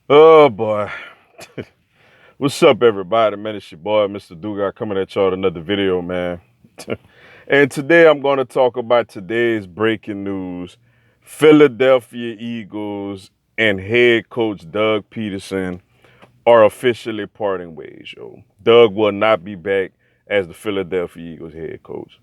Oh boy. What's up, everybody? Man, it's your boy, Mr. Duga, coming at y'all with another video, man. And today I'm going to talk about today's breaking news. Philadelphia Eagles and head coach Doug Pederson are officially parting ways, yo. Doug will not be back as the Philadelphia Eagles head coach.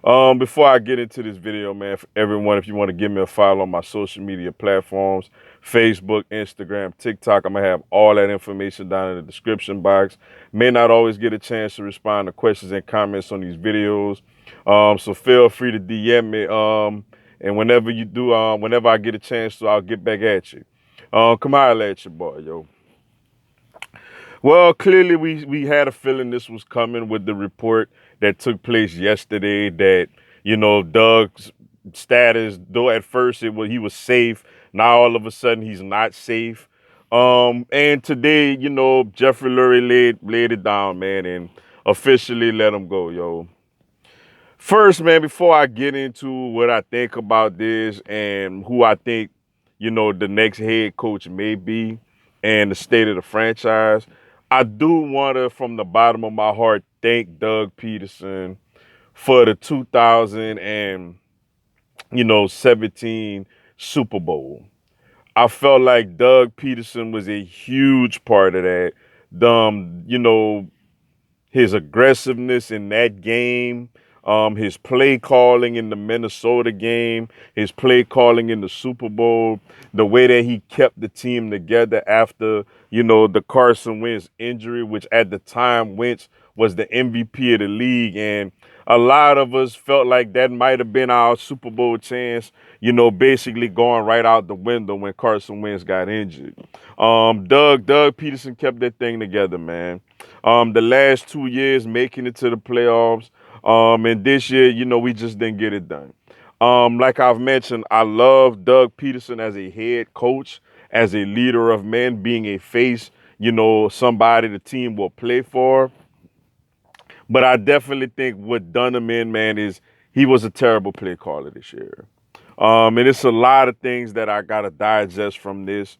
Before I get into this video, man, for everyone, if you want to give me a follow on my social media platforms, Facebook, Instagram, TikTok, I'm going to have all that information down in the description box. May not always get a chance to respond to questions and comments on these videos. So feel free to DM me. And whenever you do, whenever I get a chance to, I'll get back at you. Come holler at your boy, yo. Well, clearly we had a feeling this was coming with the report that took place yesterday that, Doug's status, though at first he was safe, now all of a sudden he's not safe. And today, Jeffrey Lurie laid it down, man, and officially let him go, yo. First, man, before I get into what I think about this and who I think, the next head coach may be and the state of the franchise, I do want to, from the bottom of my heart, thank Doug Pederson for the 2017 Super Bowl. I felt like Doug Pederson was a huge part of that. His aggressiveness in that game, his play calling in the Minnesota game, his play calling in the Super Bowl, the way that he kept the team together after, the Carson Wentz injury, which at the time Wentz was the MVP of the league. And a lot of us felt like that might have been our Super Bowl chance, basically going right out the window when Carson Wentz got injured. Doug Pederson kept that thing together, man. The last 2 years making it to the playoffs. And this year, we just didn't get it done. Like I've mentioned, I love Doug Pederson as a head coach, as a leader of men, being a face, somebody the team will play for. But I definitely think what done him in, man, is he was a terrible play caller this year. And it's a lot of things that I got to digest from this.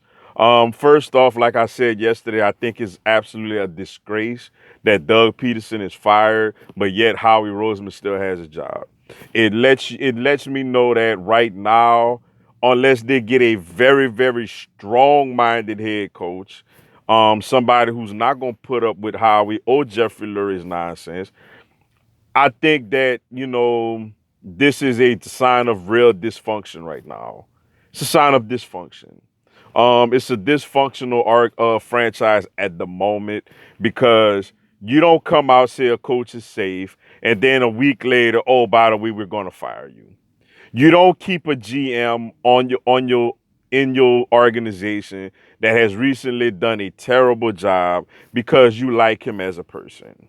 First off, like I said yesterday, I think it's absolutely a disgrace that Doug Pederson is fired, but yet Howie Roseman still has a job. It lets me know that right now, unless they get a very, very strong-minded head coach, somebody who's not going to put up with Howie or Jeffrey Lurie's nonsense, I think that, this is a sign of real dysfunction right now. It's a sign of dysfunction. It's a dysfunctional franchise at the moment because you don't come out, say a coach is safe, and then a week later, oh, by the way, we're going to fire you. You don't keep a GM on your in your organization that has recently done a terrible job because you like him as a person.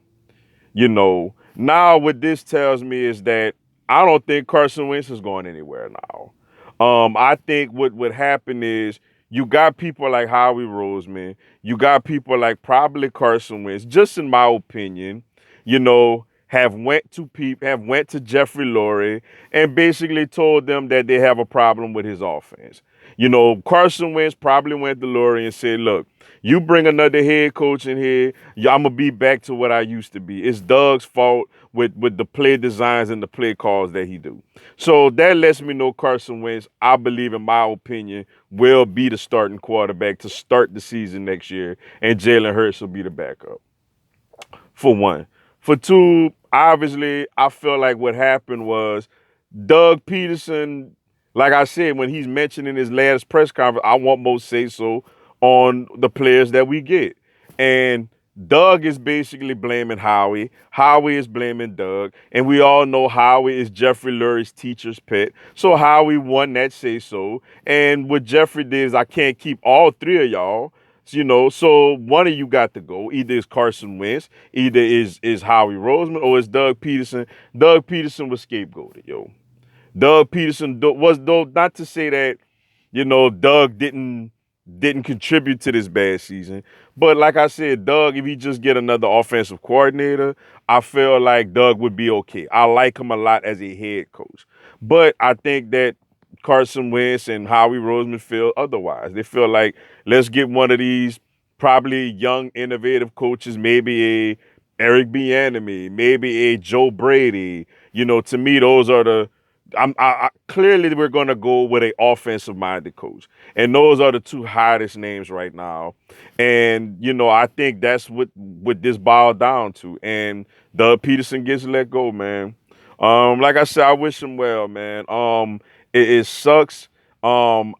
Now what this tells me is that I don't think Carson Wentz is going anywhere now. I think what would happen is you got people like Howie Roseman, you got people like probably Carson Wentz, just in my opinion, have went to Jeffrey Lurie and basically told them that they have a problem with his offense. Carson Wentz probably went to Lurie and said, look, you bring another head coach in here, I'm gonna be back to what I used to be. It's Doug's fault with the play designs and the play calls that he do. So that lets me know Carson Wentz, I believe, in my opinion, will be the starting quarterback to start the season next year, and Jalen Hurts will be the backup. For one. For two, obviously, I feel like what happened was Doug Pederson, like I said, when he's mentioned in his last press conference, I want more say so on the players that we get. And Doug is basically blaming Howie. Howie is blaming Doug. And we all know Howie is Jeffrey Lurie's teacher's pet. So Howie won that say so. And what Jeffrey did is I can't keep all three of y'all. So one of you got to go. Either it's Carson Wentz, either is Howie Roseman, or it's Doug Pederson. Doug Pederson was scapegoated, yo. Doug Pederson was, though, not to say that, Doug didn't contribute to this bad season. But like I said, Doug, if he just get another offensive coordinator, I feel like Doug would be okay. I like him a lot as a head coach. But I think that Carson Wentz and Howie Roseman feel otherwise. They feel like, let's get one of these probably young, innovative coaches, maybe a Eric Bienimi, maybe a Joe Brady. To me, those are the. Clearly we're going to go with a offensive-minded coach, and those are the two hottest names right now. And I think that's what this boiled down to. And Doug Pederson gets let go, man. Like I said, I wish him well, man. It sucks. Um,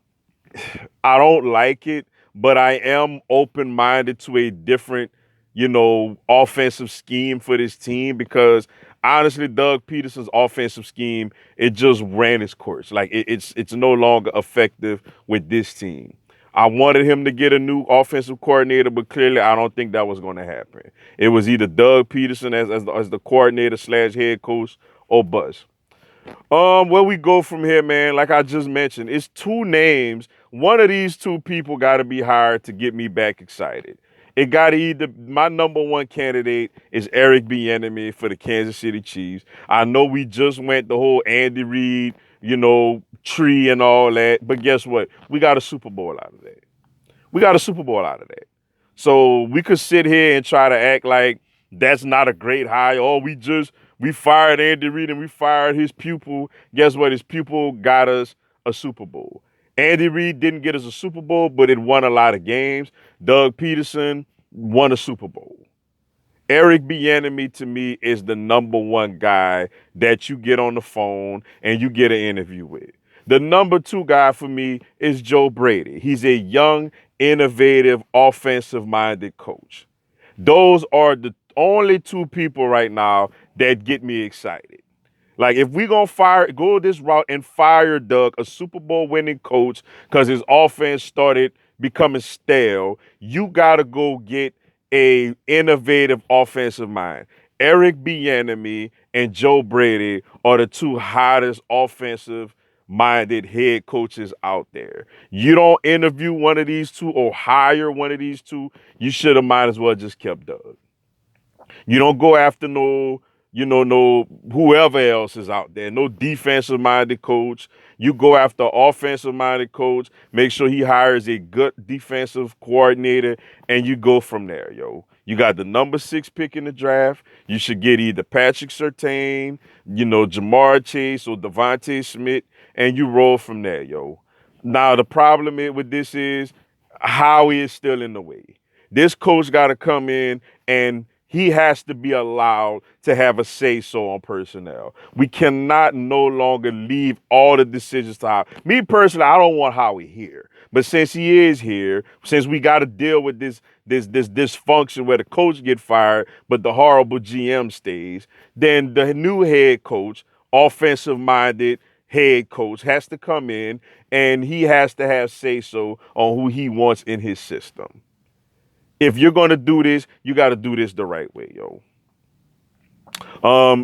I don't like it, but I am open-minded to a different, offensive scheme for this team because honestly, Doug Peterson's offensive scheme, it just ran its course. Like it's no longer effective with this team. I wanted him to get a new offensive coordinator, but clearly I don't think that was going to happen. It was either Doug Peterson as the coordinator / head coach or bust. Where we go from here, man, like I just mentioned, it's two names. One of these two people got to be hired to get me back excited. It got to either, my number one candidate is Eric Bienimi for the Kansas City Chiefs. I know we just went the whole Andy Reid, tree and all that, but guess what? We got a Super Bowl out of that. We got a Super Bowl out of that. So we could sit here and try to act like that's not a great hire. Oh, we fired Andy Reid and we fired his pupil. Guess what? His pupil got us a Super Bowl. Andy Reid didn't get us a Super Bowl, but it won a lot of games. Doug Pederson won a Super Bowl. Eric Bienimi to me is the number one guy that you get on the phone and you get an interview with. The number two guy for me is Joe Brady. He's a young, innovative, offensive-minded coach. Those are the only two people right now that get me excited. Like if we gonna go this route and fire Doug, a Super Bowl winning coach, because his offense started becoming stale, you gotta go get a innovative offensive mind. Eric Bieniemy and Joe Brady are the two hottest offensive minded head coaches out there. You don't interview one of these two or hire one of these two, you should have might as well just kept Doug. You don't go after no whoever else is out there, no defensive minded coach. You go after offensive minded coach, make sure he hires a good defensive coordinator, and you go from there, yo. You got the number 6 pick in the draft. You should get either Patrick Surtain, Jamar Chase or Devontae Smith, and you roll from there, yo. Now, the problem with this is Howie is still in the way. This coach got to come in and he has to be allowed to have a say-so on personnel. We cannot no longer leave all the decisions to Howie. Me personally, I don't want Howie here. But since he is here, since we got to deal with this dysfunction where the coach get fired, but the horrible GM stays, then the new head coach, offensive-minded head coach, has to come in and he has to have say-so on who he wants in his system. If you're going to do this, you got to do this the right way, yo.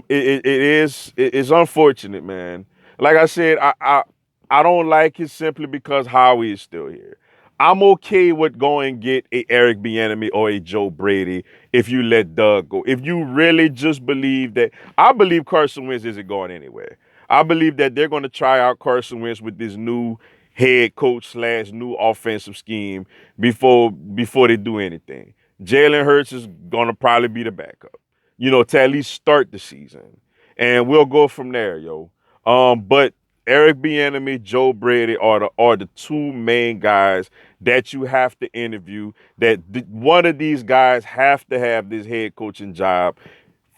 It's unfortunate, man. Like I said, I don't like it simply because Howie is still here. I'm okay with going and get a Eric Bieniemy or a Joe Brady if you let Doug go. If you really just believe that, I believe Carson Wentz isn't going anywhere. I believe that they're going to try out Carson Wentz with this new head coach / new offensive scheme before they do anything. Jalen Hurts is going to probably be the backup, to at least start the season. And we'll go from there, yo. But Eric Bieniemy, Joe Brady are the two main guys that you have to interview. One of these guys have to have this head coaching job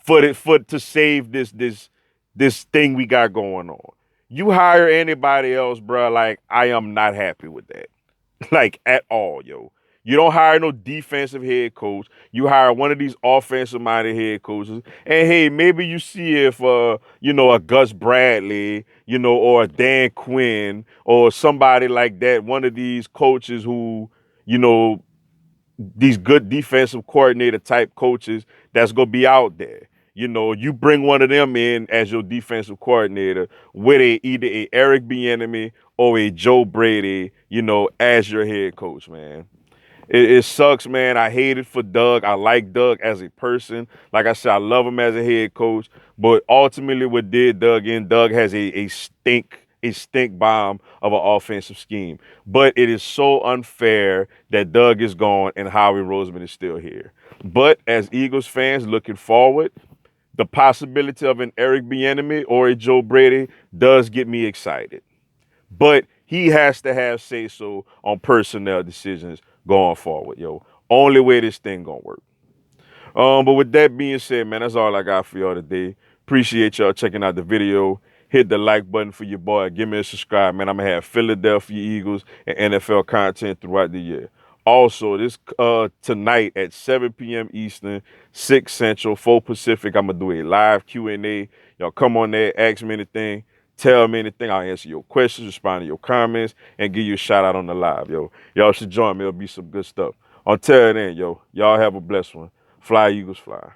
to save this thing we got going on. You hire anybody else, bro, like I am not happy with that. Like at all, yo. You don't hire no defensive head coach. You hire one of these offensive-minded head coaches. And hey, maybe you see if a Gus Bradley, or a Dan Quinn or somebody like that, one of these coaches who, these good defensive coordinator type coaches that's gonna be out there. You bring one of them in as your defensive coordinator with either a Eric Bieniemy or a Joe Brady, as your head coach, man. It sucks, man. I hate it for Doug. I like Doug as a person. Like I said, I love him as a head coach. But ultimately what did Doug in, Doug has a stink a stink bomb of an offensive scheme. But it is so unfair that Doug is gone and Howie Roseman is still here. But as Eagles fans looking forward, the possibility of an Eric Bienimi or a Joe Brady does get me excited. But he has to have say-so on personnel decisions going forward, yo. Only way this thing gonna work. But with that being said, man, that's all I got for y'all today. Appreciate y'all checking out the video. Hit the like button for your boy. Give me a subscribe, man. I'm gonna have Philadelphia Eagles and NFL content throughout the year. Also, this tonight at 7 p.m. Eastern, 6 Central, 4 Pacific, I'm gonna do a live Q&A. Y'all come on there, ask me anything, tell me anything. I'll answer your questions, respond to your comments, and give you a shout out on the live, yo. Y'all should join me. It'll be some good stuff. Until then, yo, y'all have a blessed one. Fly, Eagles, fly.